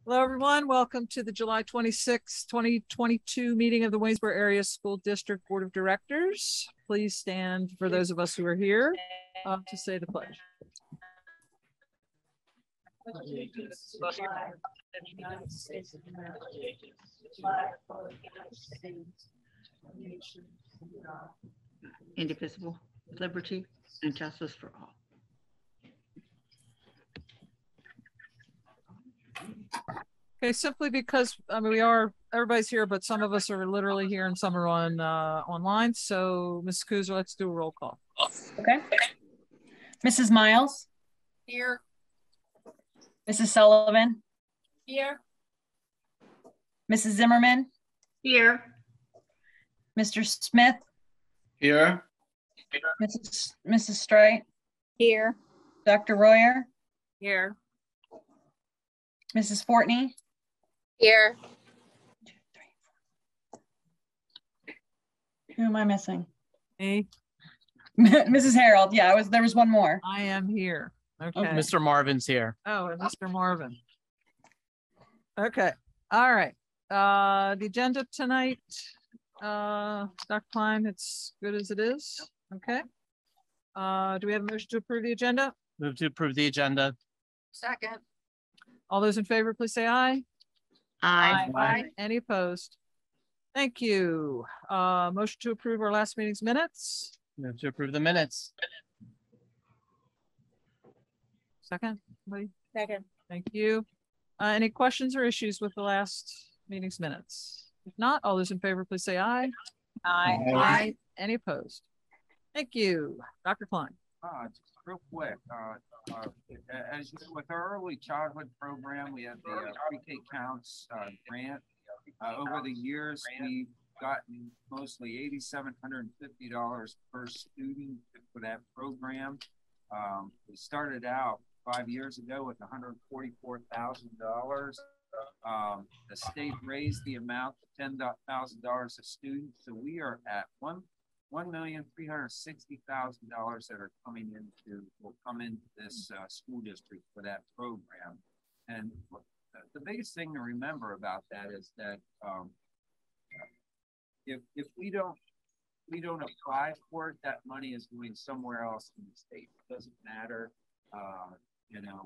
Hello, everyone. Welcome to the July 26, 2022 meeting of the Waynesboro Area School District Board of Directors. Please stand for those of us who are here to say the pledge. Indivisible, with liberty and justice for all. Okay, simply because everybody's here, but some of us are literally here and some are on online. So, Ms. Kuzer, let's do a roll call. Okay. Mrs. Miles? Here. Mrs. Sullivan? Here. Mrs. Zimmerman? Here. Mr. Smith? Here. Mrs. Strite? Here. Dr. Royer? Here. Mrs. Fortney? Here. Who am I missing? Me. Mrs. Harold. Yeah, there was one more. I am here. Okay. Mr. Marvin's here. Oh, and Mr. Marvin. Okay. All right. The agenda tonight, Dr. Klein, it's good as it is. Okay. Do we have a motion to approve the agenda? Move to approve the agenda. Second. All those in favor, please say aye. Aye. Aye. Any opposed? Thank you. Motion to approve our last meeting's minutes. Move to approve the minutes. Second, please. Second. Thank you. Any questions or issues with the last meeting's minutes? If not, all those in favor, please say aye. Aye. Aye. Any opposed? Thank you. Dr. Klein. Just real quick, as you know, with our early childhood program, we have the pre-K counts grant. Over the years, we've gotten mostly $8,750 per student for that program. We started out 5 years ago with $144,000. The state raised the amount to $10,000 a student, so we are at $1,360,000 that will come into this school district for that program. And the biggest thing to remember about that is that if we don't apply for it, that money is going somewhere else in the state. It doesn't matter,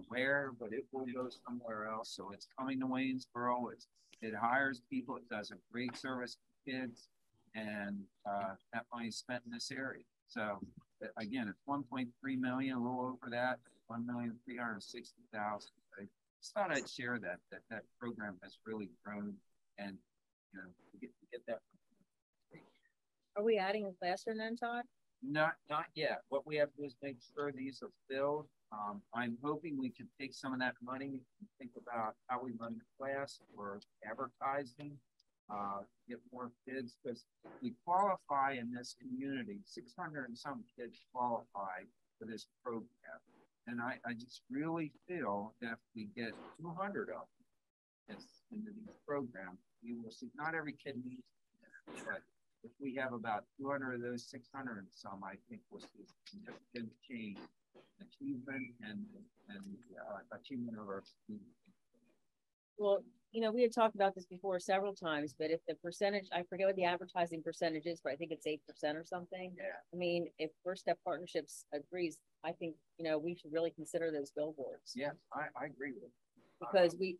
where, but it will go somewhere else. So it's coming to Waynesboro. It hires people. It does a great service to kids. And that money is spent in this area. So again, it's 1.3 million, a little over that, 1,360,000. I just thought I'd share that program has really grown, and to get that. Are we adding a classroom then, Todd? Not yet. What we have to do is make sure these are filled. I'm hoping we can take some of that money and think about how we run the class or advertising. Get more kids, because we qualify in this community. 600 and some kids qualify for this program, and I just really feel that if we get 200 of them into these programs, we will see. Not every kid needs it, but if we have about 200 of those 600 and some, I think we'll see significant change, achievement, and achievement of our students. Well, we had talked about this before several times, but if the percentage, I forget what the advertising percentage is, but I think it's 8% or something. Yeah. I mean, if First Step Partnerships agrees, I think, we should really consider those billboards. Yeah, I agree with it.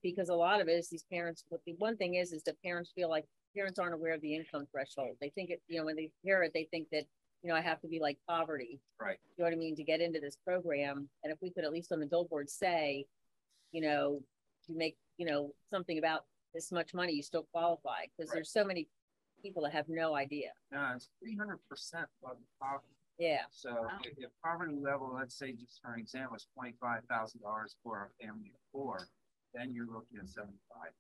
Because a lot of it is these parents, the one thing is that parents feel like parents aren't aware of the income threshold. They think it, when they hear it, they think that, I have to be like poverty. Right. You know what I mean? To get into this program. And if we could at least on the billboard say, you make, something about this much money, you still qualify, because there's so many people that have no idea. No, it's 300% of the poverty. Yeah. So if poverty level, let's say just for an example, is $25,000 for a family of 4, then you're looking at 75.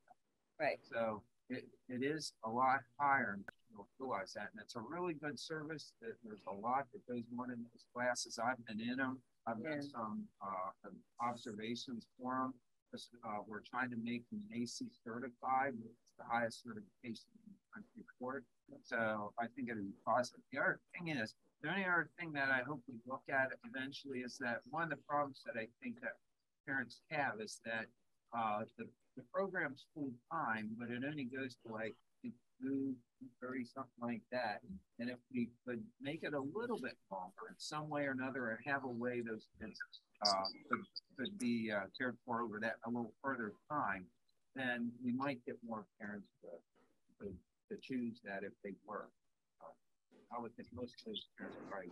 Right. So it is a lot higher, and you'll realize that. And it's a really good service. There's a lot that goes on in those classes. I've been in them. I've done some observations for them. We're trying to make them AC certified, which is the highest certification in the country for it. So I think it'll be positive. The only other thing that I hope we look at eventually is that one of the problems that I think that parents have is that the program's full time, but it only goes to like 2:30, something like that. And if we could make it a little bit longer in some way or another, or have a way those kids could be cared for over that a little further time, then we might get more parents to choose that if they were. I would think most of those parents are right.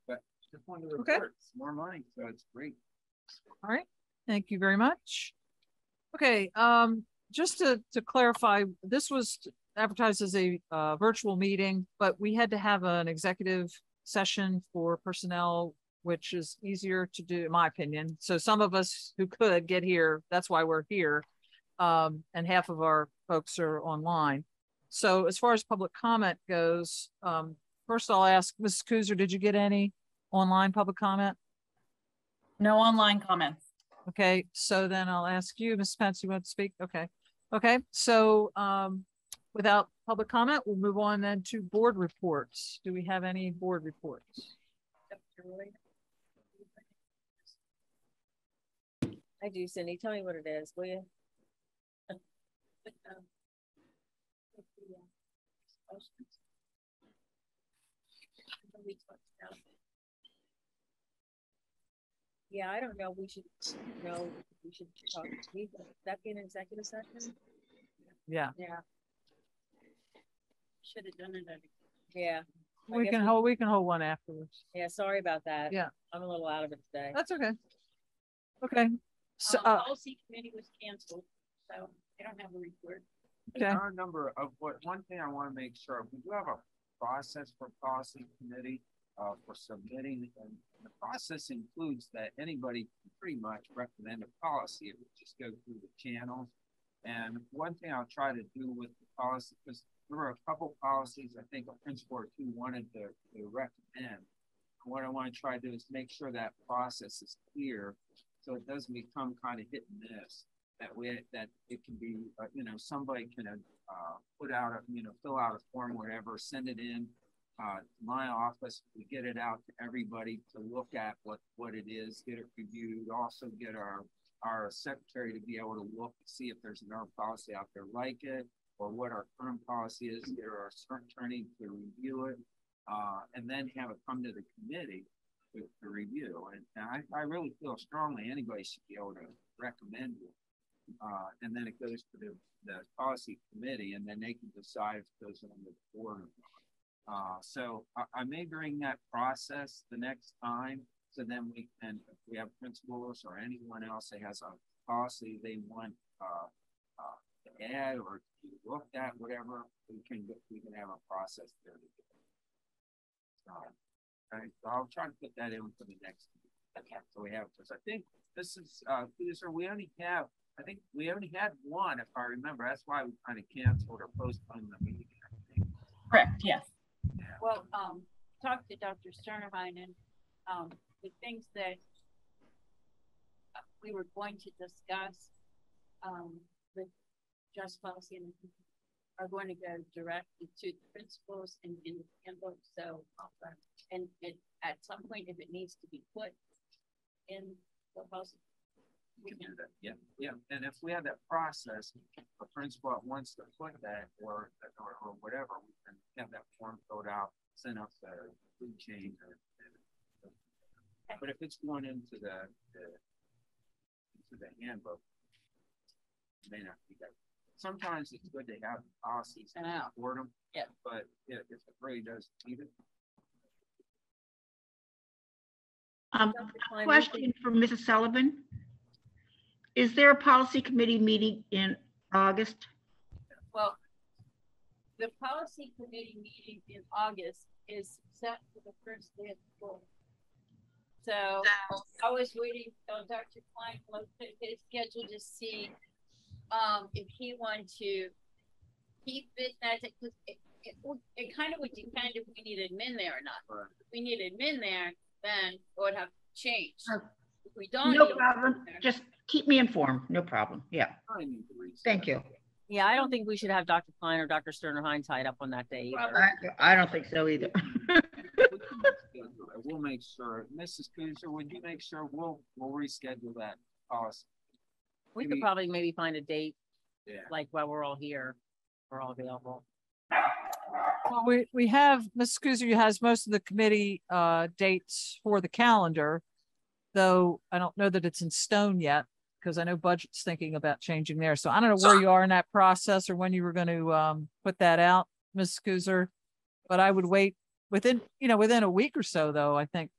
But just wanted to report, it's more money, so it's great. All right, thank you very much. Okay, just to clarify, this was advertised as a virtual meeting, but we had to have an executive session for personnel, which is easier to do, in my opinion. So some of us who could get here, that's why we're here, and half of our folks are online. So as far as public comment goes, first I'll ask Mrs. Kuzer, did you get any online public comment? No online comments. Okay, so then I'll ask you, Ms. Pence, you want to speak? Okay. Okay, so without public comment, we'll move on then to board reports. Do we have any board reports? I do, Cindy. Tell me what it is, will you? Yeah, I don't know. We should talk. Would that be an executive session? Yeah, Yeah. Should have done it. Yeah. I we guess can hold one afterwards. Yeah, sorry about that. Yeah. I'm a little out of it today. That's okay. Okay. So, Policy committee was canceled, so I don't have a report. okay. Our number of one thing I want to make sure we do have a process for policy committee for submitting, and the process includes that anybody can pretty much recommend a policy. It would just go through the channels. And one thing I'll try to do with the policy, because there were a couple policies I think a principal or two wanted to recommend. What I want to try to do is make sure that process is clear, so it doesn't become kind of hit and miss. That it can be, somebody can put out fill out a form, whatever, send it in to my office. We get it out to everybody to look at what it is, get it reviewed, also get our secretary to be able to look and see if there's another policy out there like it, or what our current policy is, get our attorney to review it, and then have it come to the committee to review. And I really feel strongly anybody should be able to recommend it. And then it goes to the policy committee, and then they can decide if it goes on the board or not. So I may bring that process the next time, so then if we have principals or anyone else that has a policy they want to add or to look at, whatever, we can have a process there to do it. Okay, so I'll try to put that in for the next meeting. Okay, so we have, because I think this is we only had one, if I remember. That's why we kind of canceled or postponed the meeting. Correct, yes. Yeah. Well, talk to Dr. Sternerheim, and the things that we were going to discuss with just policy are going to go directly to the principals and in the handbook. So, and at some point, if it needs to be put in the policy, we can do that. Yeah. And if we have that process, a principal wants to put that or whatever, we can have that form filled out, send up the food chain. But if it's going into the handbook, it may not be that. Sometimes it's good to have policies and support them. Yeah. But if it really does need it. Question for Mrs. Sullivan. Is there a policy committee meeting in August? well, the policy committee meeting in August is set for the first day of school. So I was waiting on Dr. Klein to look at his schedule to see if he wanted to keep it as it, because it kind of would depend if we needed admin there or not. Right. If we needed admin there, then it would have to change. If we don't. No need problem. admin there- Just keep me informed. No problem. Yeah. I need to read Thank you. Yeah, I don't think we should have Dr. Klein or Dr. Sternerheim tied up on that day either. I don't think so either. We'll will make sure, Mrs. Kuzer, would you make sure we'll reschedule that policy? We could Maybe- probably maybe find a date, Yeah. like while we're all here, we're all available. Well, we have, Mrs. Kuzer has most of the committee dates for the calendar, though I don't know that it's in stone yet, because I know budget's thinking about changing there. So I don't know where you are in that process or when you were going to put that out, Mrs. Kuzer, but I would wait within a week or so, though. I think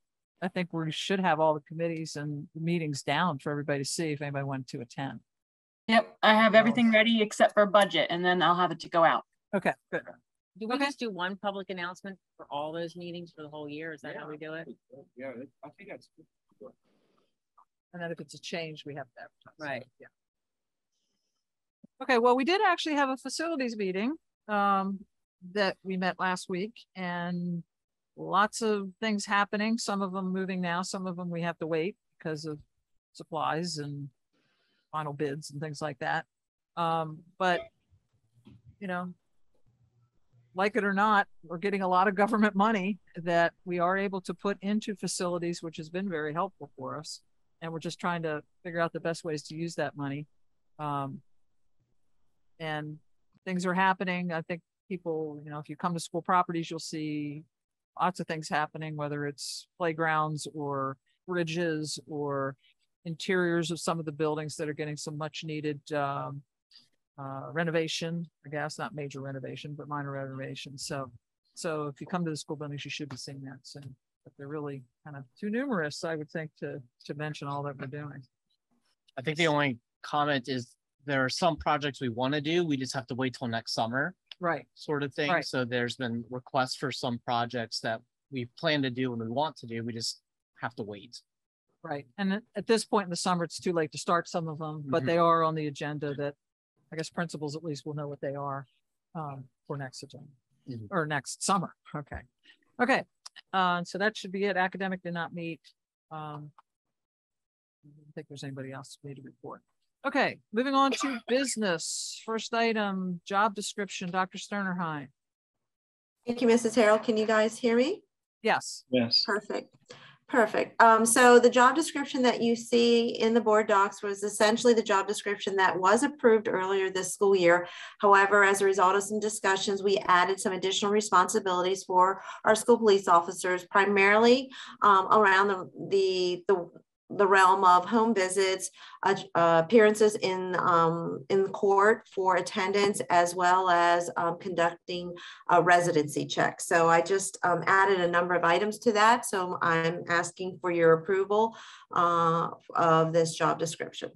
we should have all the committees and the meetings down for everybody to see if anybody wanted to attend. Yep, I have everything ready except for budget, and then I'll have it to go out. Okay, good. Do we Okay. just do one public announcement for all those meetings for the whole year? Is that how we do it? Yeah, I think that's good. And then if it's a change, we have to advertise. Right. Yeah. Okay, well, we did actually have a facilities meeting that we met last week, and lots of things happening. Some of them moving now, some of them we have to wait because of supplies and final bids and things like that. But like it or not, we're getting a lot of government money that we are able to put into facilities, which has been very helpful for us. And we're just trying to figure out the best ways to use that money. And things are happening. I think people, if you come to school properties, you'll see lots of things happening, whether it's playgrounds or bridges or interiors of some of the buildings that are getting some much needed renovation, I guess, not major renovation, but minor renovation. So if you come to the school buildings, you should be seeing that soon. But they're really kind of too numerous, I would think, to mention all that we're doing. I think the only comment is there are some projects we want to do. We just have to wait till next summer, Right. sort of thing. Right. So there's been requests for some projects that we plan to do and we want to do. We just have to wait. Right. And at this point in the summer, it's too late to start some of them, but they are on the agenda that I guess principals at least will know what they are for next agenda or next summer. Okay. Okay. So that should be it. Academic did not meet. I don't think there's anybody else to report. Okay. Moving on to business. First item, job description, Dr. Sternerheim. Thank you, Mrs. Harrell. Can you guys hear me? Yes. Yes. Perfect. Perfect. So the job description that you see in the board docs was essentially the job description that was approved earlier this school year. However, as a result of some discussions, we added some additional responsibilities for our school police officers, primarily around the realm of home visits, appearances in court for attendance, as well as conducting a residency check. So I just added a number of items to that. So I'm asking for your approval of this job description.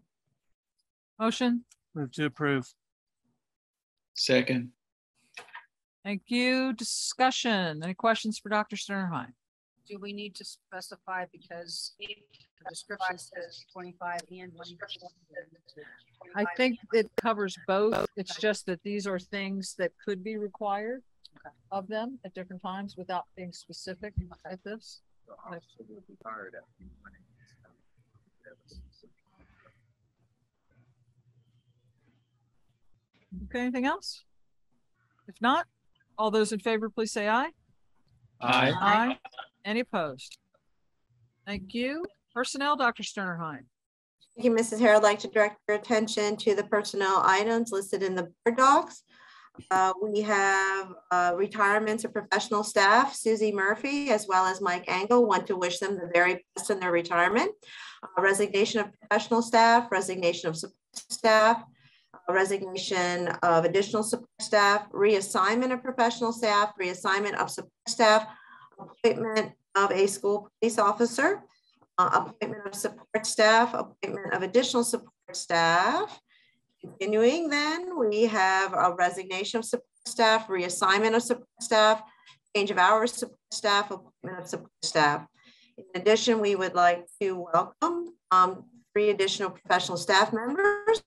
Motion. Move to approve. Second. Thank you. Discussion. Any questions for Dr. Sternerheim? Do we need to specify, because the description says 25 and 1? I think it covers both. It's just that these are things that could be required of them at different times without being specific at this. Okay, anything else? If not, all those in favor, please say aye. Aye. Aye. Any opposed? Thank you. Personnel, Dr. Sternerheim. Thank you, Mrs. Harrell. I'd like to direct your attention to the personnel items listed in the board docs. We have retirements of professional staff, Susie Murphy, as well as Mike Engel. Want to wish them the very best in their retirement. Resignation of professional staff, resignation of support staff, resignation of additional support staff, reassignment of professional staff, reassignment of support staff, appointment of a school police officer, appointment of support staff, appointment of additional support staff. Continuing, then we have a resignation of support staff, reassignment of support staff, change of hours support staff, appointment of support staff. In addition, we would like to welcome 3 additional professional staff members.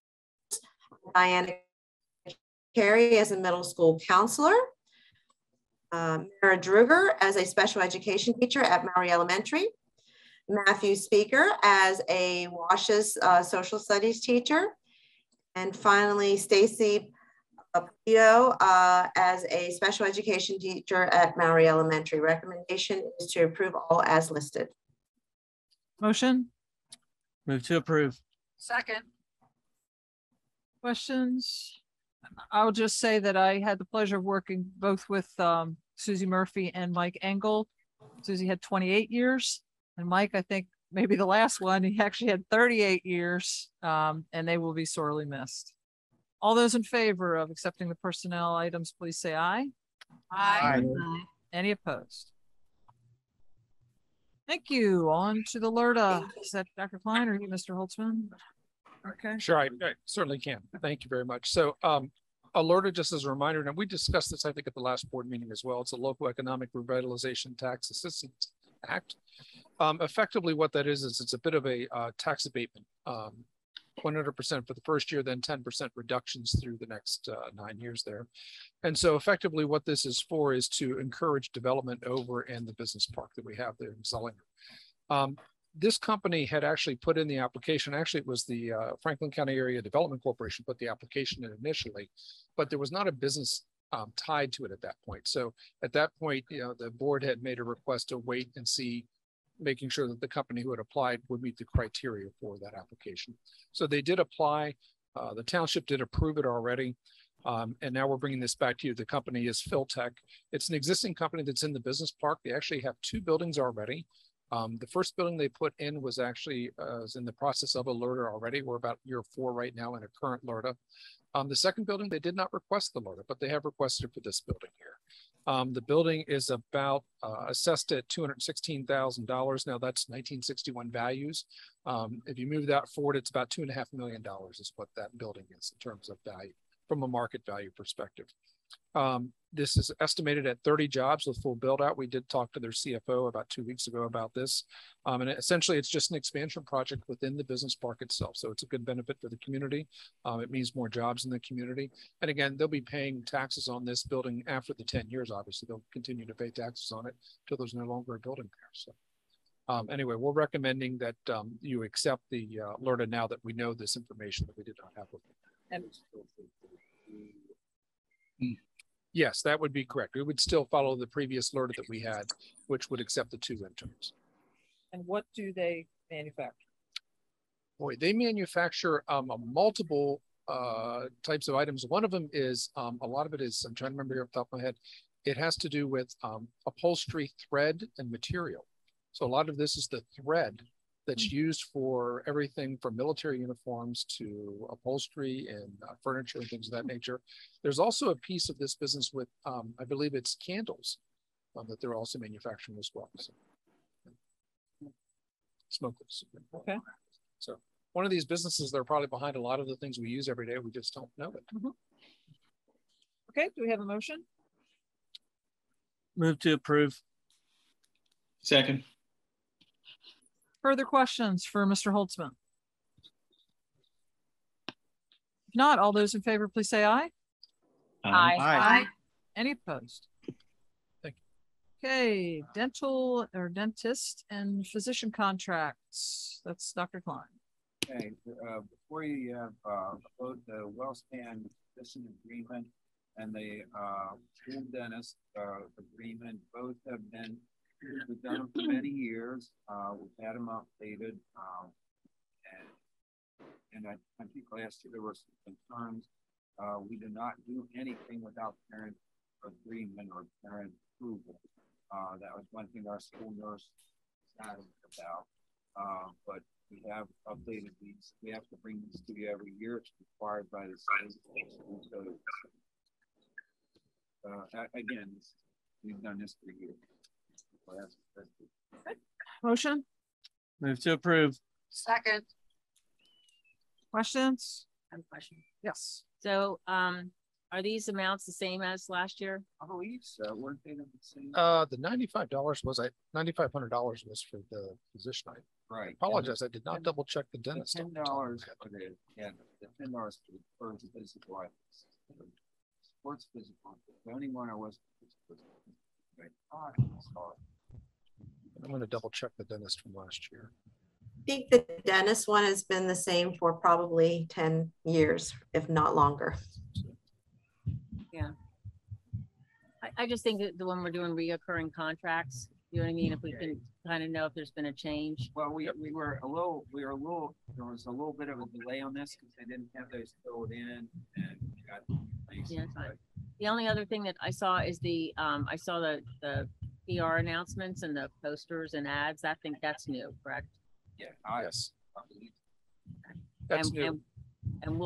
Diana Carey as a middle school counselor, Mara Druger as a special education teacher at Maury Elementary, Matthew Speaker as a WASH's social studies teacher, and finally Stacy Pio as a special education teacher at Maury Elementary. Recommendation is to approve all as listed. Motion, Move to approve. Second. questions? I'll just say that I had the pleasure of working both with Susie Murphy and Mike Engel. Susie had 28 years, and Mike, I think maybe the last one, he actually had 38 years, and they will be sorely missed. All those in favor of accepting the personnel items, please say aye. Aye. Any opposed? Thank you. On to the LERTA. Is that Dr. Klein or you, Mr. Holtzman? Okay. Sure, I certainly can. Thank you very much. So Alerta, just as a reminder, and we discussed this, I think, at the last board meeting as well. It's a Local Economic Revitalization Tax Assistance Act. Effectively, what that is it's a bit of a tax abatement, 100% for the first year, then 10% reductions through the next 9 years there. And so effectively what this is for is to encourage development over in the business park that we have there in Zollinger. This company had actually put in the application. Actually, it was the Franklin County Area Development Corporation put the application in initially, but there was not a business tied to it at that point. So at that point, the board had made a request to wait and see, making sure that the company who had applied would meet the criteria for that application. So they did apply. The township did approve it already. And now we're bringing this back to you. The company is Philtech. It's an existing company that's in the business park. They actually have 2 buildings already. The first building they put in was actually is in the process of a LERTA already. We're about year 4 right now in a current LERTA. The second building, they did not request the LERTA, but they have requested for this building here. The building is about assessed at $216,000. Now that's 1961 values. If you move that forward, it's about $2.5 million is what that building is in terms of value from a market value perspective. This is estimated at 30 jobs with full build out. We did talk to their CFO about 2 weeks ago about this. And essentially it's just an expansion project within the business park itself. So it's a good benefit for the community. It means more jobs in the community. And again, they'll be paying taxes on this building after the 10 years, obviously they'll continue to pay taxes on it until there's no longer a building there. So anyway, we're recommending that you accept the LERTA now that we know this information that we did not have before. Yes, that would be correct. We would still follow the previous LERTA that we had, which would accept the 2 interns. And what do they manufacture? Boy, they manufacture multiple types of items. One of them is, a lot of it is, I'm trying to remember here off the top of my head, it has to do with upholstery thread and material. So a lot of this is the thread that's used for everything from military uniforms to upholstery and furniture and things of that nature. There's also a piece of this business with, I believe it's candles that they're also manufacturing as well. So, smokeless. Okay. So one of these businesses, they're probably behind a lot of the things we use every day. We just don't know it. Mm-hmm. Okay, do we have a motion? Move to approve. Second. Further questions for Mr. Holtzman? If not, all those in favor, please say aye. Aye. Any opposed? Thank you. Okay, dental or dentist and physician contracts. That's Dr. Klein. Okay, before you have both the WellSpan physician agreement and the school dentist agreement, both have been, we've done them for many years. We've had them updated. And I think last year there were some concerns. We do not do anything without parent agreement or parent approval. That was one thing our school nurse was adamant about. But we have updated these. We have to bring these to you every year. It's required by the state. So again, we've done this for years. Motion? Move to approve. Second. Questions? I have a question. Yes. So, are these amounts the same as last year? I believe so. Weren't they the same? The $95 was $9,500 was for the physician item. Right. I apologize. I did not double check the dentist. $10 for the, yeah, the $10 for the physical items. Sports physical. The only one I was. Right. I'm going to double check the dentist from last year. I think the dentist one has been the same for probably 10 years, if not longer. I just think that when we're doing reoccurring contracts, you know what I mean? If we can kind of know if there's been a change. Well, there was a little bit of a delay on this because they didn't have those filled in and got things. Yeah, the only other thing that I saw is I saw the PR announcements and the posters and ads. I think that's new, correct? Yeah. Yes. I believe. That's and, new. And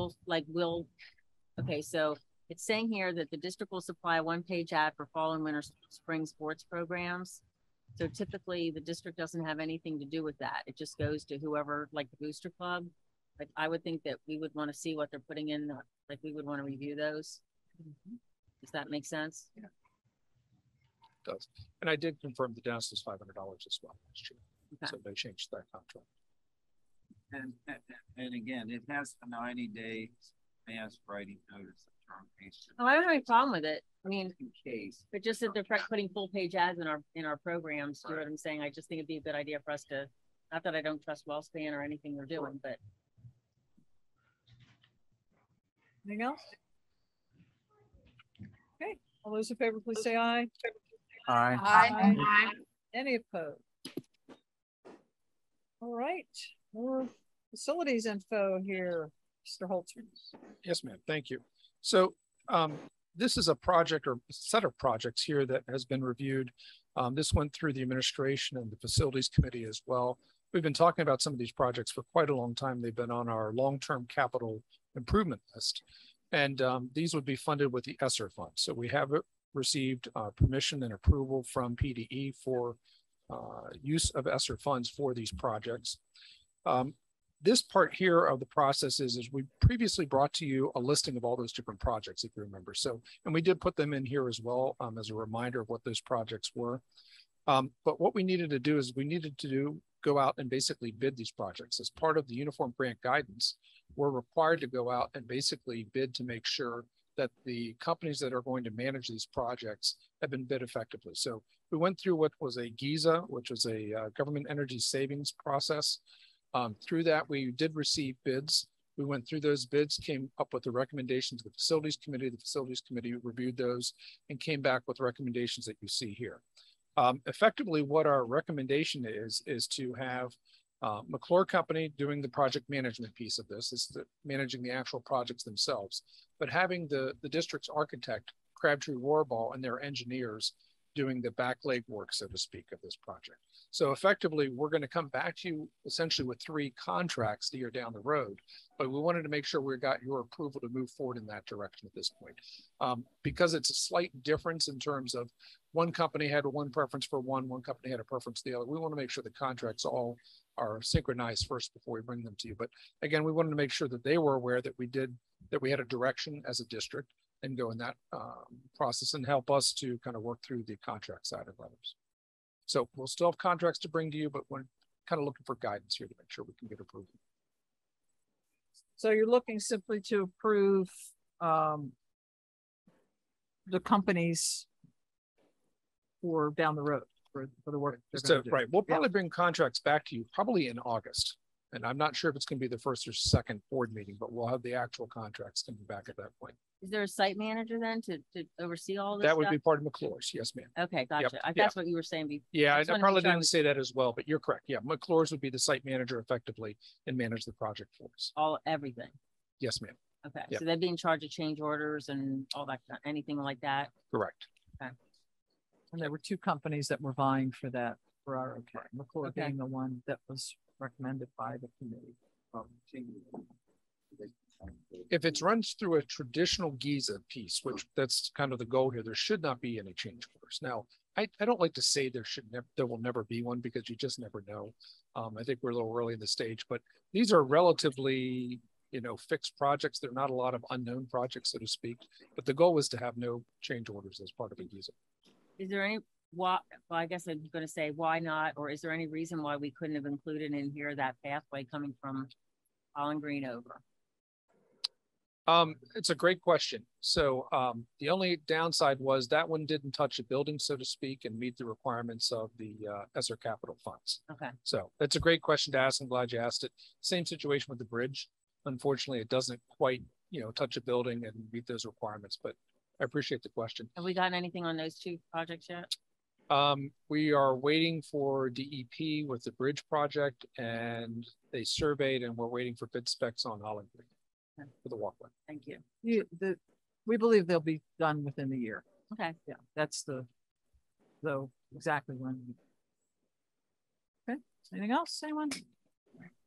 okay, so it's saying here that the district will supply a one-page ad for fall and winter spring sports programs. So typically the district doesn't have anything to do with that. It just goes to whoever, like the booster club. Like I would think that we would want to see what they're putting in, like we would want to review those. Does that make sense? Yeah. It does. And I did confirm the Dennis was $500 as well last year. Okay. So they changed that contract. And again, it has a 90-day mass writing notice of termination. Oh, I don't have any problem with it. I mean, in case, but just that they're putting full page ads in our programs, you know what I'm saying? I just think it'd be a good idea for us to, not that I don't trust WellSpan or anything they're doing, but. Anything else? Okay, all those in favor, please say aye. Aye. Aye. Any opposed? All right, more facilities info here, Mr. Holtzman. Yes, ma'am. Thank you. So this is a project or set of projects here that has been reviewed. This went through the administration and the facilities committee as well. We've been talking about some of these projects for quite a long time. They've been on our long-term capital improvement list. And these would be funded with the ESSER fund. So we have received permission and approval from PDE for use of ESSER funds for these projects. This part here of the process is we previously brought to you a listing of all those different projects, if you remember. So, and we did put them in here as well as a reminder of what those projects were. But what we needed to do is we needed to go out and basically bid these projects. As part of the uniform grant guidance, we're required to go out and basically bid to make sure that the companies that are going to manage these projects have been bid effectively. So we went through what was a GIZA, which was a government energy savings process. Through that, we did receive bids. We went through those bids, came up with the recommendations of the facilities committee. The facilities committee reviewed those and came back with recommendations that you see here. Effectively, what our recommendation is to have McClure Company doing the project management piece of this, is managing the actual projects themselves, but having the district's architect, Crabtree Rohrball, and their engineers doing the back leg work, so to speak, of this project. So effectively, we're going to come back to you essentially with 3 contracts a year down the road, but we wanted to make sure we got your approval to move forward in that direction at this point. Because it's a slight difference in terms of one company had one preference for one company had a preference for the other. We want to make sure the contracts all are synchronized first before we bring them to you. But again, we wanted to make sure that they were aware that we had a direction as a district and go in that process and help us to kind of work through the contract side of others. So we'll still have contracts to bring to you, but we're kind of looking for guidance here to make sure we can get approval. So you're looking simply to approve the companies for down the road for the work. So, right. We'll probably bring contracts back to you probably in August. And I'm not sure if it's going to be the first or second board meeting, but we'll have the actual contracts coming back at that point. Is there a site manager then to oversee all this? That would be part of McClure's. Yes, ma'am. Okay, gotcha. Yep. That's what you were saying before. Yeah, I probably didn't say that as well, but you're correct. Yeah, McClure's would be the site manager effectively and manage the project for us. Everything. Yes, ma'am. Okay, yep. So they'd be in charge of change orders and all that, anything like that? Correct. Okay. And there were 2 companies that were vying for that for our McClure being the one that was recommended by the committee. If it runs through a traditional GIZA piece, which that's kind of the goal here, there should not be any change orders. Now, I don't like to say there will never be one because you just never know. I think we're a little early in the stage, but these are relatively, fixed projects. There are not a lot of unknown projects, so to speak, but the goal is to have no change orders as part of a GIZA. Is there any, I guess I'm going to say why not, or is there any reason why we couldn't have included in here that pathway coming from Holland Green over? It's a great question. So the only downside was that one didn't touch a building, so to speak, and meet the requirements of the ESSER capital funds. Okay. So that's a great question to ask. I'm glad you asked it. Same situation with the bridge. Unfortunately, it doesn't quite, touch a building and meet those requirements, but I appreciate the question. Have we gotten anything on those two projects yet? We are waiting for DEP with the bridge project, and they surveyed, and we're waiting for bid specs on Holland Creek for the walkway. Thank you. We believe they'll be done within the year. Okay. Yeah, that's though exactly when. Okay, anything else, anyone?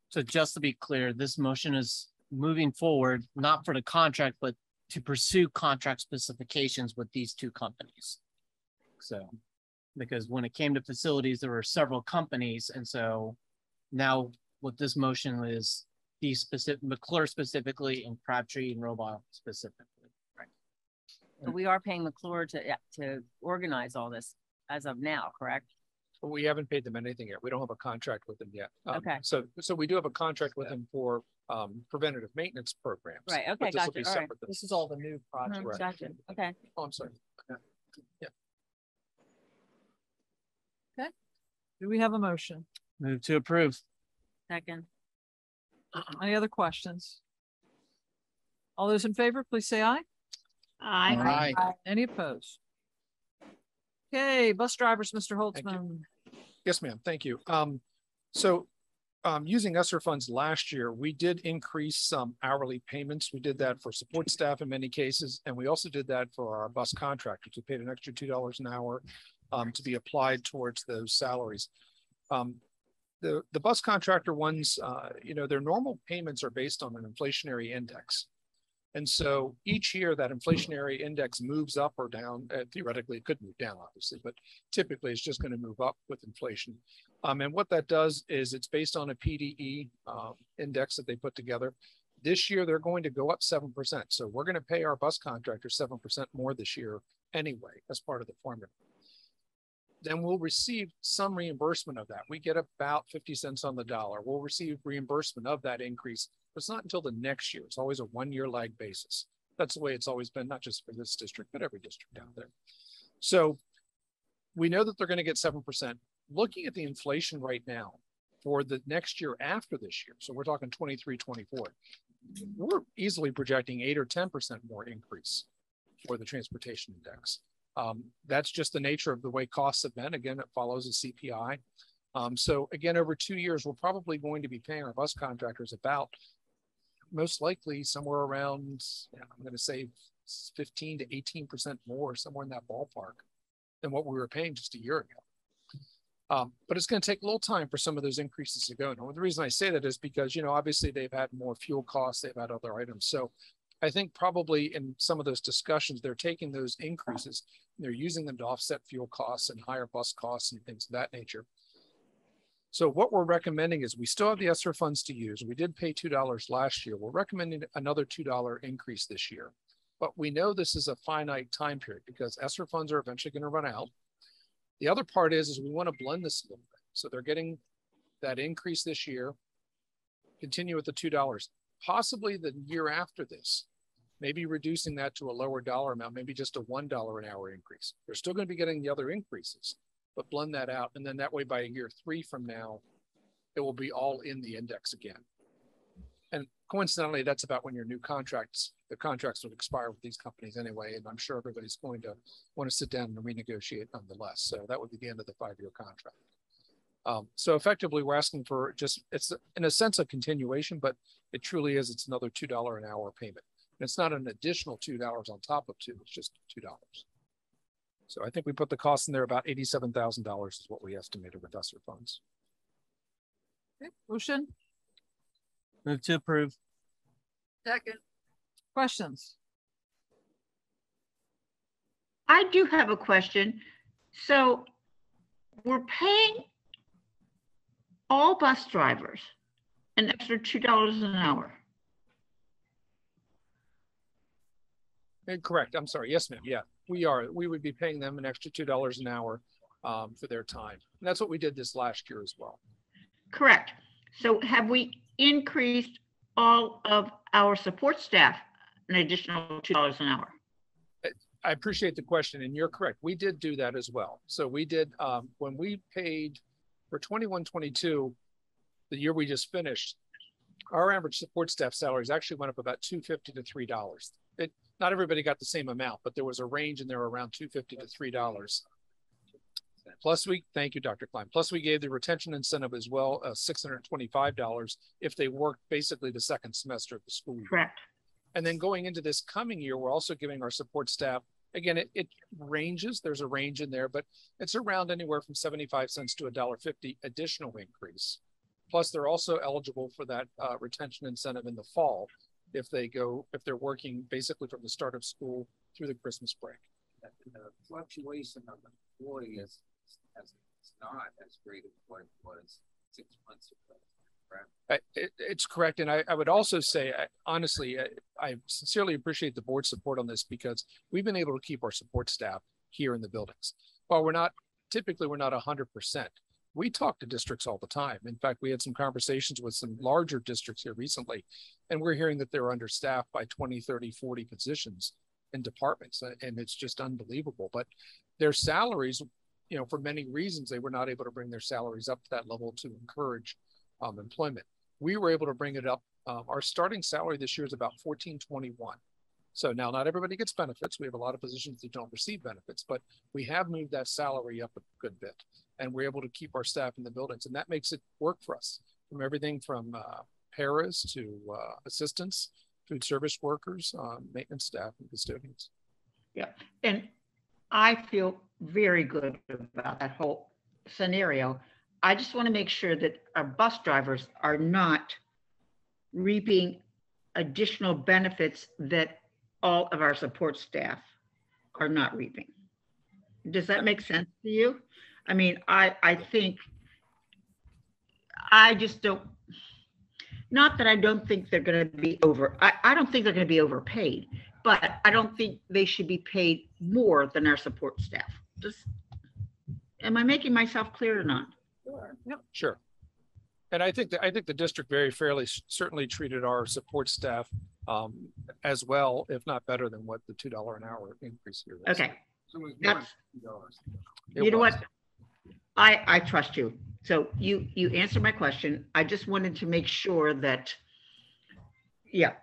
So just to be clear, this motion is moving forward, not for the contract, but to pursue contract specifications with these two companies. So, because when it came to facilities, there were several companies. And so now what this motion is, the specific, McClure specifically, and Crabtree and Robot specifically. Right. So we are paying McClure to organize all this as of now, correct? But we haven't paid them anything yet. We don't have a contract with them yet. Okay. So we do have a contract with them for preventative maintenance programs. Right. but Okay. this will Gotcha. be All right. separate than- This is all the new project. Right. Gotcha. Okay. Oh, I'm sorry. Do we have a motion? Move to approve. Second. Any other questions? All those in favor, please say aye. Aye. Aye. Any opposed? Okay, bus drivers, Mr. Thank you. Holtzman. Yes, ma'am. Thank you. Using ESSER funds last year, we did increase some hourly payments. We did that for support staff in many cases, and we also did that for our bus contractors. We paid an extra $2 an hour to be applied towards those salaries. The bus contractor ones, their normal payments are based on an inflationary index. And so each year that inflationary index moves up or down. Theoretically, it could move down, obviously, but typically it's just going to move up with inflation. And what that does is it's based on a PDE index that they put together. This year, they're going to go up 7%. So we're going to pay our bus contractors 7% more this year anyway, as part of the formula. Then we'll receive some reimbursement of that. We get about 50 cents on the dollar. We'll receive reimbursement of that increase. But it's not until the next year. It's always a one-year lag basis. That's the way it's always been, not just for this district, but every district out there. So we know that they're going to get 7%. Looking at the inflation right now for the next year after this year, so we're talking 23, 24, we're easily projecting 8 or 10% more increase for the transportation index. That's just the nature of the way costs have been. Again, it follows a CPI. So again, over 2 years, we're probably going to be paying our bus contractors about, most likely somewhere around, I'm going to say 15 to 18% more, somewhere in that ballpark than what we were paying just a year ago. But it's going to take a little time for some of those increases to go. Now, the reason I say that is because, obviously they've had more fuel costs, they've had other items. So I think probably in some of those discussions, they're taking those increases, they're using them to offset fuel costs and higher bus costs and things of that nature. So what we're recommending is we still have the ESSER funds to use. We did pay $2 last year. We're recommending another $2 increase this year. But we know this is a finite time period because ESSER funds are eventually going to run out. The other part is we want to blend this a little bit. So they're getting that increase this year, continue with the $2. Possibly the year after this, maybe reducing that to a lower dollar amount, maybe just a $1 an hour increase. They're still going to be getting the other increases, but blend that out. And then that way by year 3 from now, it will be all in the index again. And coincidentally, that's about when your new the contracts would expire with these companies anyway. And I'm sure everybody's going to want to sit down and renegotiate nonetheless. So that would be the end of the 5-year contract. So effectively, we're asking for it's in a sense a continuation, but it truly is, it's another $2 an hour payment. And it's not an additional $2 on top of $2, it's just $2. So I think we put the cost in there about $87,000 is what we estimated with ESSER funds. Okay, motion. Move to approve. Second. Questions? I do have a question. So we're paying all bus drivers an extra $2 an hour. Correct. I'm sorry. Yes, ma'am. Yeah, we are. We would be paying them an extra $2 an hour for their time. And that's what we did this last year as well. Correct. So have we increased all of our support staff an additional $2 an hour? I appreciate the question, and you're correct. We did do that as well. So we did, when we paid for 21-22, the year we just finished, our average support staff salaries actually went up about $2.50 to $3. not everybody got the same amount, but there was a range in there around $2.50 to $3. Plus thank you, Dr. Klein. Plus we gave the retention incentive as well, $625 if they worked basically the second semester of the school year. Correct. And then going into this coming year, we're also giving our support staff, again, it ranges, there's a range in there, but it's around anywhere from 75 cents to $1.50 additional increase. Plus they're also eligible for that retention incentive in the fall if they're working basically from the start of school through the Christmas break. The fluctuation of employees is not as great as what it was 6 months ago. It's correct. And I would also say, honestly, I sincerely appreciate the board's support on this because we've been able to keep our support staff here in the buildings. While typically we're not 100%. We talk to districts all the time. In fact, we had some conversations with some larger districts here recently, and we're hearing that they're understaffed by 20, 30, 40 positions in departments. And it's just unbelievable. But their salaries, for many reasons, they were not able to bring their salaries up to that level to encourage employment. We were able to bring it up. Our starting salary this year is about $14.21. So now not everybody gets benefits. We have a lot of positions that don't receive benefits, but we have moved that salary up a good bit, and we're able to keep our staff in the buildings, and that makes it work for us, from everything from paras to assistants, food service workers, maintenance staff, and custodians. Yeah, and I feel very good about that whole scenario. I just want to make sure that our bus drivers are not reaping additional benefits that all of our support staff are not reaping. Does that make sense to you? I mean, I think, I just don't, not that I don't think they're going to be I don't think they're going to be overpaid, but I don't think they should be paid more than our support staff. Am I making myself clear or not? Sure. Yep. Sure. And I think the district very fairly certainly treated our support staff as well, if not better than what the $2 an hour increase here is. Okay. So it was That's, $2. you know what? I trust you. So you answered my question. I just wanted to make sure that, yeah,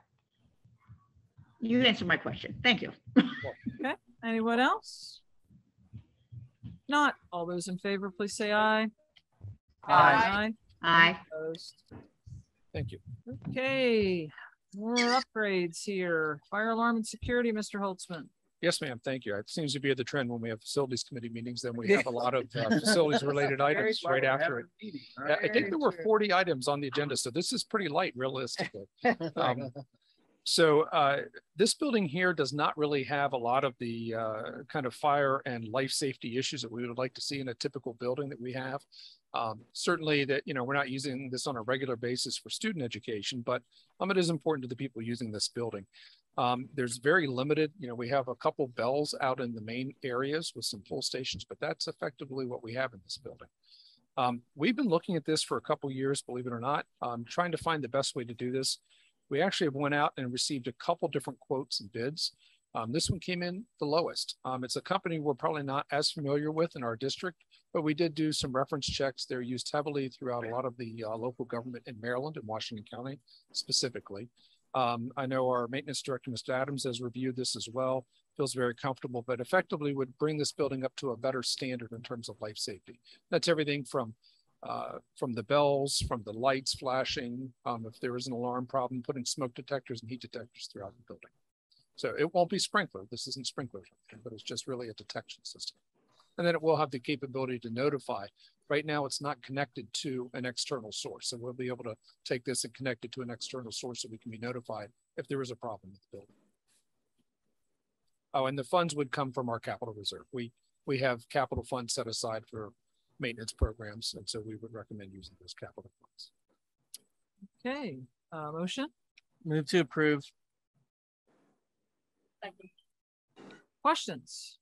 you answered my question. Thank you. Okay. Anyone else? Not all those in favor, please say aye. Aye. Aye. Opposed? Thank you. Okay, more upgrades here. Fire alarm and security, Mr. Holtzman. Yes, ma'am. Thank you. It seems to be the trend when we have facilities committee meetings, then we have a lot of facilities related items right after it. I think there were 40 items on the agenda, so this is pretty light realistically. So this building here does not really have a lot of the kind of fire and life safety issues that we would like to see in a typical building that we have. Certainly that, we're not using this on a regular basis for student education, but it is important to the people using this building. There's very limited, we have a couple bells out in the main areas with some pull stations, but that's effectively what we have in this building. We've been looking at this for a couple years, believe it or not, trying to find the best way to do this. We actually have went out and received a couple different quotes and bids. This one came in the lowest. It's a company we're probably not as familiar with in our district, but we did do some reference checks. They're used heavily throughout a lot of the local government in Maryland and Washington County specifically. I know our maintenance director, Mr. Adams, has reviewed this as well, feels very comfortable, but effectively would bring this building up to a better standard in terms of life safety. That's everything from the bells, from the lights flashing, if there is an alarm problem, putting smoke detectors and heat detectors throughout the building. So it won't be sprinkler. This isn't sprinkler, but it's just really a detection system. And then it will have the capability to notify. Right now, it's not connected to an external source. So we'll be able to take this and connect it to an external source so we can be notified if there is a problem with the building. Oh, and the funds would come from our capital reserve. We have capital funds set aside for maintenance programs, and so we would recommend using those capital funds. Okay, motion? Move to approve. Questions?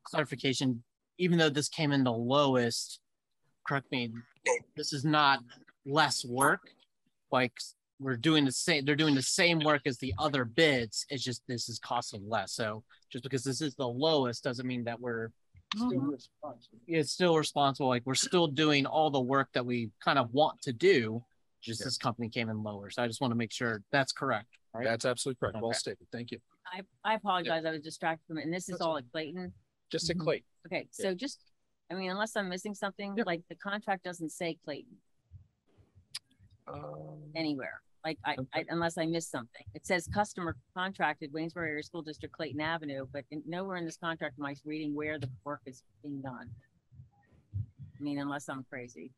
Clarification, even though this came in the lowest, correct me, this is not less work. Like we're doing the same, they're doing the same work as the other bids. It's just this is costing less. So just because this is the lowest doesn't mean that we're it's still responsible. Like we're still doing all the work that we kind of want to do. Just this company came in lower. So I just want to make sure that's correct. Right? That's absolutely correct. Okay. Well stated. Thank you. I apologize. I was distracted from it. And this is all at Clayton. Just at Clayton. Okay, so just, I mean, unless I'm missing something, Yep. like the contract doesn't say Clayton anywhere. Like unless I missed something. It says customer contracted Waynesboro Area School District Clayton Avenue, but nowhere in this contract am I reading where the work is being done. I mean, unless I'm crazy.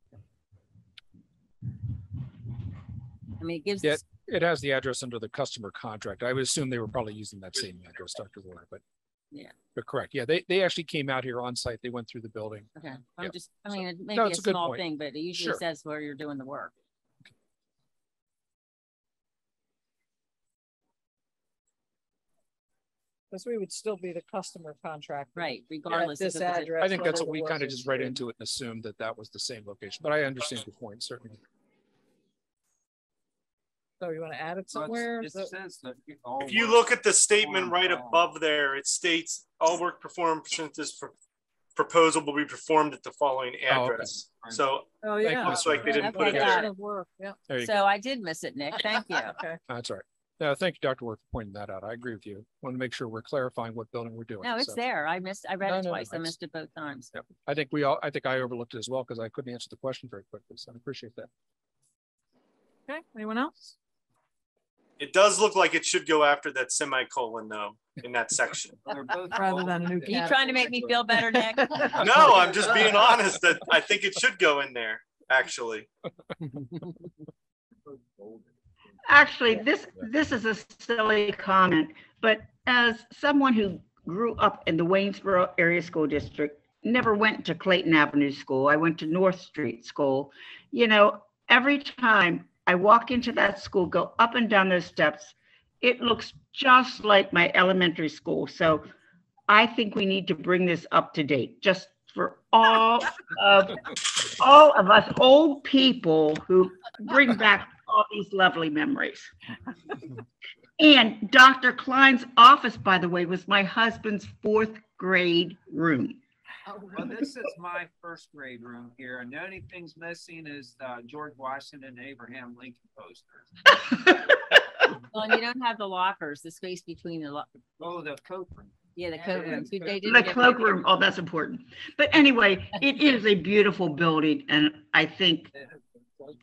I mean, it gives. Yeah, it has the address under the customer contract. I would assume they were probably using that same address, Dr. Roy, but Yeah. But correct. Yeah, they actually came out here on site. They went through the building. Okay. Yeah. I mean, it may No, be a it's a good small point. thing, but it usually Sure. says where you're doing the work. Because we would still be the customer contract. Right, regardless This of the address. I think that's whether what we the work kind of is just read free. into it and assumed that that was the same location, but I understand your point, certainly. So you want to add it So somewhere? it says that all If you work look at the statement performed right by- above there, it states all work performed pursuant to this proposal will be performed at the following Oh, okay. address. So Oh, Thank yeah. you, looks like they didn't put it Okay, there. got Of work, yeah. There you So go. I did miss it, Nick. Thank you. Okay. That's all right. No, thank you, Dr. Worth, for pointing that out. I agree with you. Want to make sure we're clarifying what building we're doing. No, it's so. there. I read No, it no, twice. I it's- missed it both times. Yep. I think I overlooked it as well because I couldn't answer the question very quickly. So I appreciate that. Okay, anyone else? It does look like it should go after that semicolon though, in that section. They're both Rather than a new Are you trying to make me feel better, Nick? No, I'm just being honest that I think it should go in there, actually. Actually, this is a silly comment, but as someone who grew up in the Waynesboro Area School District, never went to Clayton Avenue School, I went to North Street School. You know, every time I walk into that school, go up and down those steps, it looks just like my elementary school. So I think we need to bring this up to date, just for all of us old people who bring back all these lovely memories. And Dr. Klein's office, by the way, was my husband's 4th grade room. Well, this is my 1st grade room here, and the only thing's missing is George Washington and Abraham Lincoln posters. Well, and you don't have the lockers, the space between the Oh, the coat room. yeah, the coat rooms. They didn't The get- cloakroom, oh, that's important. But anyway, it is a beautiful building, and I think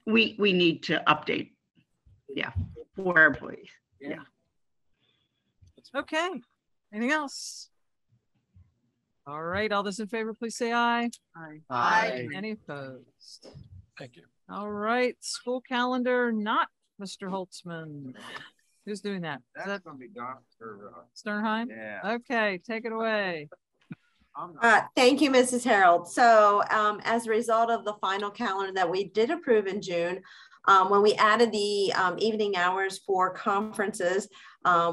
we need to update. Yeah, for our employees. Yeah. Okay, anything else? All right, all those in favor, please say aye. Aye. Any opposed? Thank you. All right, school calendar, not Mr. Holtzman. Who's doing that? Is That's that gonna be Dr. Sternheim? Yeah. Okay, take it away. I'm not- Thank you, Mrs. Harold. So as a result of the final calendar that we did approve in June, when we added the evening hours for conferences,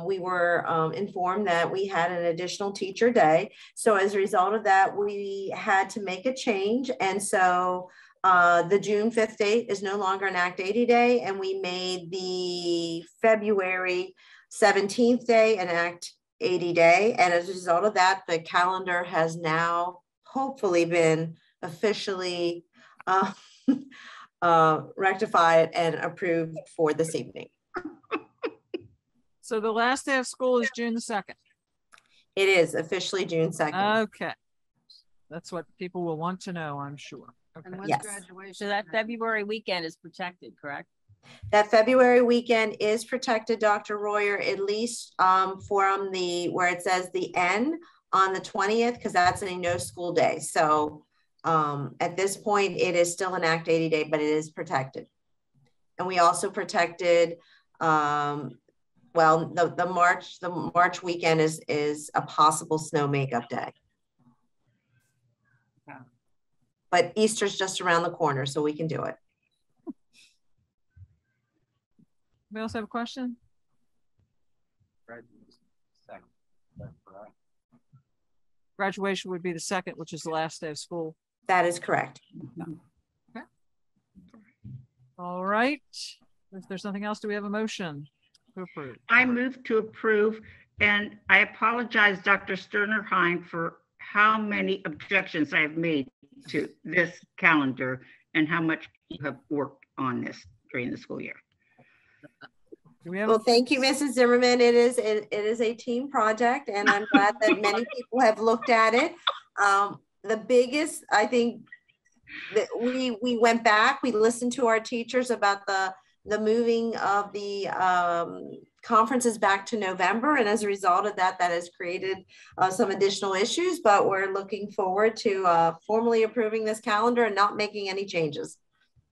we were informed that we had an additional teacher day. So as a result of that, we had to make a change. And so the June 5th date is no longer an Act 80 day, and we made the February 17th day an Act 80 day. And as a result of that, the calendar has now hopefully been officially rectified and approved for this evening. So the last day of school is June the 2nd. It is officially June 2nd. Okay. That's what people will want to know, I'm sure. And Okay. when's Yes. graduation? So that February weekend is protected, correct? That February weekend is protected, Dr. Royer, at least from the, where it says the N on the 20th, because that's a no school day. So at this point, it is still an Act 80 day, but it is protected. And we also protected, well, the March weekend is a possible snow makeup day. Okay. But Easter's just around the corner, so we can do it. We also have a question? Graduation would be the 2nd, which is the last day of school. That is correct. All right. If there's nothing else, do we have a motion to approve? I move to approve, and I apologize, Dr. Sternerheim, for how many objections I have made to this calendar and how much you have worked on this during the school year. Do we have Well, thank you, Mrs. Zimmerman. It is a team project, and I'm glad that many people have looked at it. The biggest, I think, that we went back, we listened to our teachers about the moving of the conferences back to November, and as a result of that, that has created some additional issues. But we're looking forward to formally approving this calendar and not making any changes.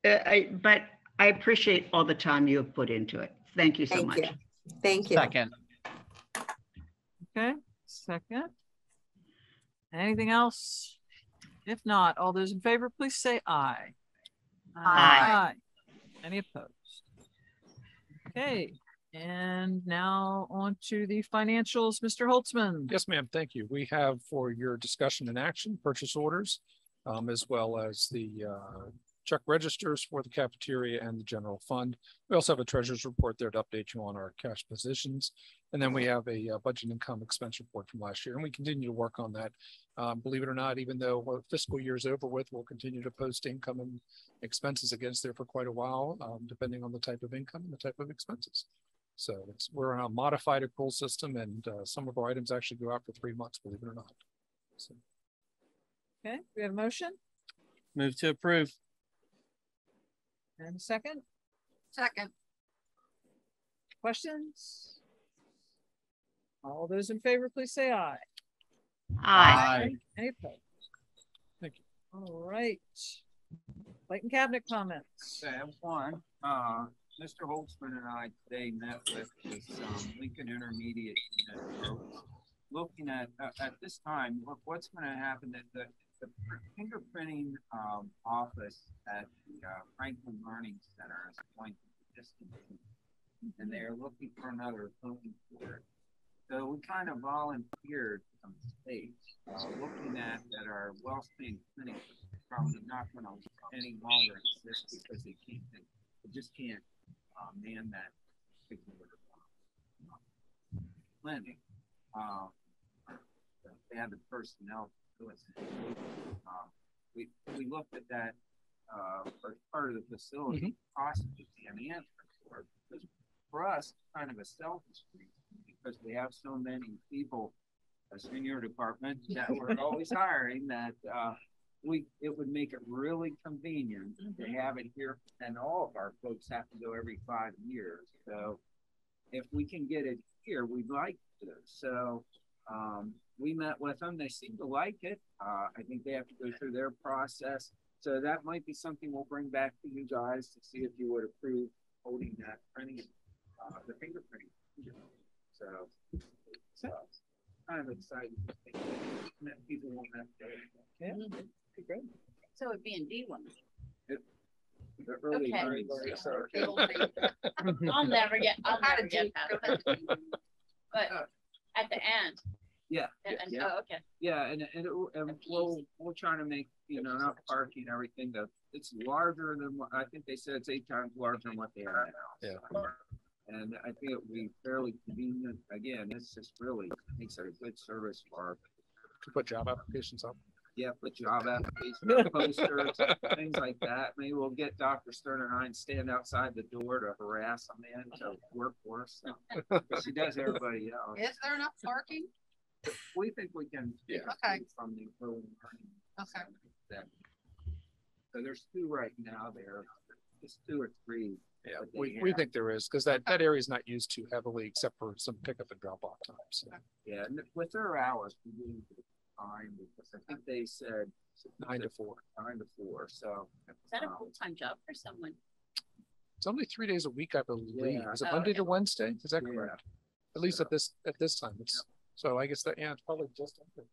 But I appreciate all the time you have put into it. Thank you so much. Thank you. Second. Okay, second. Anything else? If not, all those in favor, please say aye. Aye. Any opposed? Okay, and now on to the financials, Mr. Holtzman. Yes, ma'am. Thank you. We have for your discussion and action purchase orders, as well as the check registers for the cafeteria and the general fund. We also have a treasurer's report there to update you on our cash positions. And then we have a budget income expense report from last year, and we continue to work on that. Believe it or not, even though our fiscal year is over with, we'll continue to post income and expenses against there for quite a while, depending on the type of income and the type of expenses. So we're on a modified accrual system, and some of our items actually go out for 3 months, believe it or not. So. Okay, we have a motion? Move to approve. And a second? Second. Questions? All those in favor, please say aye. Aye. Any opposed? Thank you. All right. Light and cabinet comments. I have one. Mr. Holtzman and I today met with this Lincoln Intermediate Unit. Looking at this time, what's going to happen that the fingerprinting office at the Franklin Learning Center is going to be discontinued, and they're looking for another home for it. So we kind of volunteered some space, looking at that our Wellspring clinic is probably not going to any longer exist because they just can't man that particular clinic. They have the personnel to do it. We looked at that for part of the facility, possibly an answer for it. Because for us, it's kind of a selfish reason, because we have so many people, as in your department, that we're always hiring, that it would make it really convenient to have it here, and all of our folks have to go every 5 years. So if we can get it here, we'd like to. So we met with them. They seem to like it. I think they have to go through their process. So that might be something we'll bring back to you guys to see if you would approve holding that printing, the fingerprinting. So kind of exciting. People won't have to. Yeah, great. So it'd be in D1. The early Okay. grades. I'll never get past that. But at the end. Yeah. And oh, okay. Yeah, and we'll try to make, enough parking and everything. It's larger than what I think they said. It's 8 times larger than what they are now. Yeah. And I think it would be fairly convenient. Again, this just really makes it a good service for our. To put job applications up. Yeah, put job applications, posters, things like that. Maybe we'll get Dr. Stern and I and stand outside the door to harass them in to work for us. But she does everybody else. Is there enough parking? We think we can. Yeah. Okay. From the early morning. Okay. So there's 2 right now there. Just 2 or 3. Yeah, we think there is, because that area is not used too heavily except for some pickup and drop off times. So. Yeah, and with their hours, we really time, because I think they said 9 to 4. 9 to 4. So is that a full-time job for someone? It's only 3 days a week, I believe. Yeah. Is it Monday to Wednesday? Is that correct? At least at this time. It's so I guess it's probably just under.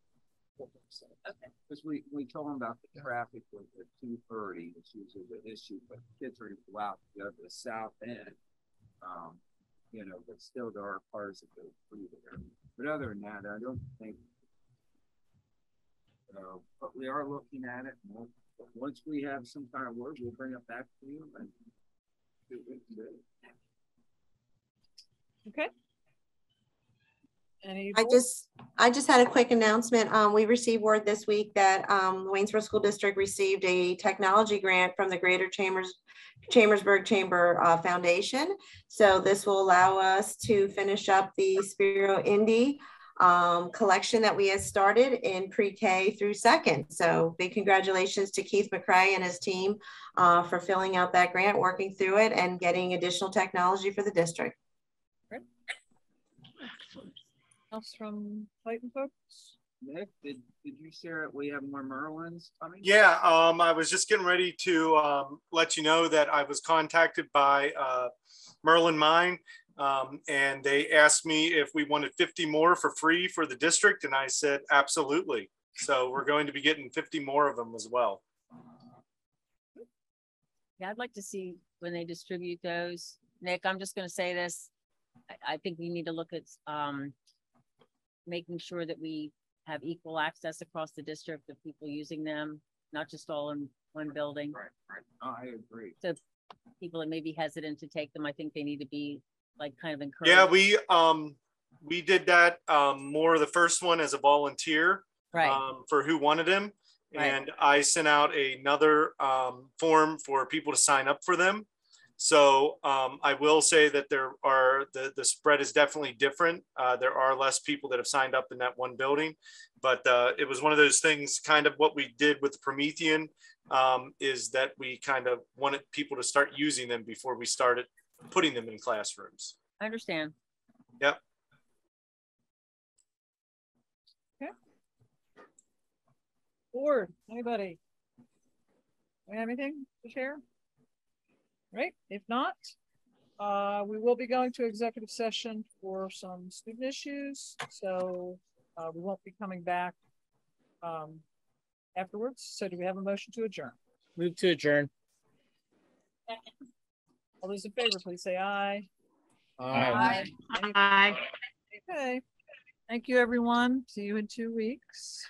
Okay. Because we told them about the traffic was at 2:30, which is the issue, but kids are go out to go to the south end. But still there are cars that go through there. But other than that, I don't think. But we are looking at it. And once we have some kind of word, we'll bring it back to you and see what we can do. Okay. Any I just had a quick announcement. We received word this week that the Waynesboro School District received a technology grant from the Greater Chambersburg Chamber Foundation. So this will allow us to finish up the Spiro Indie collection that we had started in pre-K through second. So big congratulations to Keith McCrae and his team for filling out that grant, working through it, and getting additional technology for the district. Else from Clayton folks? Nick, did you share it? We have more Merlins coming? Yeah, I was just getting ready to let you know that I was contacted by Merlin Mine, and they asked me if we wanted 50 more for free for the district, and I said absolutely. So we're going to be getting 50 more of them as well. Yeah, I'd like to see when they distribute those. Nick, I'm just going to say this. I think we need to look at making sure that we have equal access across the district of people using them, not just all in one building. Right. Oh, I agree. So people that may be hesitant to take them, I think they need to be like kind of encouraged. Yeah, we did that more the first one as a volunteer, right, for who wanted them. Right. And I sent out another form for people to sign up for them. So I will say that there are the spread is definitely different. There are less people that have signed up in that one building, but it was one of those things, kind of what we did with the Promethean, is that we kind of wanted people to start using them before we started putting them in classrooms. I understand. Yep. Okay. Board, anybody? Do you have anything to share? Right, if not, we will be going to executive session for some student issues, so we won't be coming back afterwards. So do we have a motion to adjourn? Move to adjourn. All those in favor, please say aye. Aye. Aye. Okay, thank you everyone. See you in 2 weeks.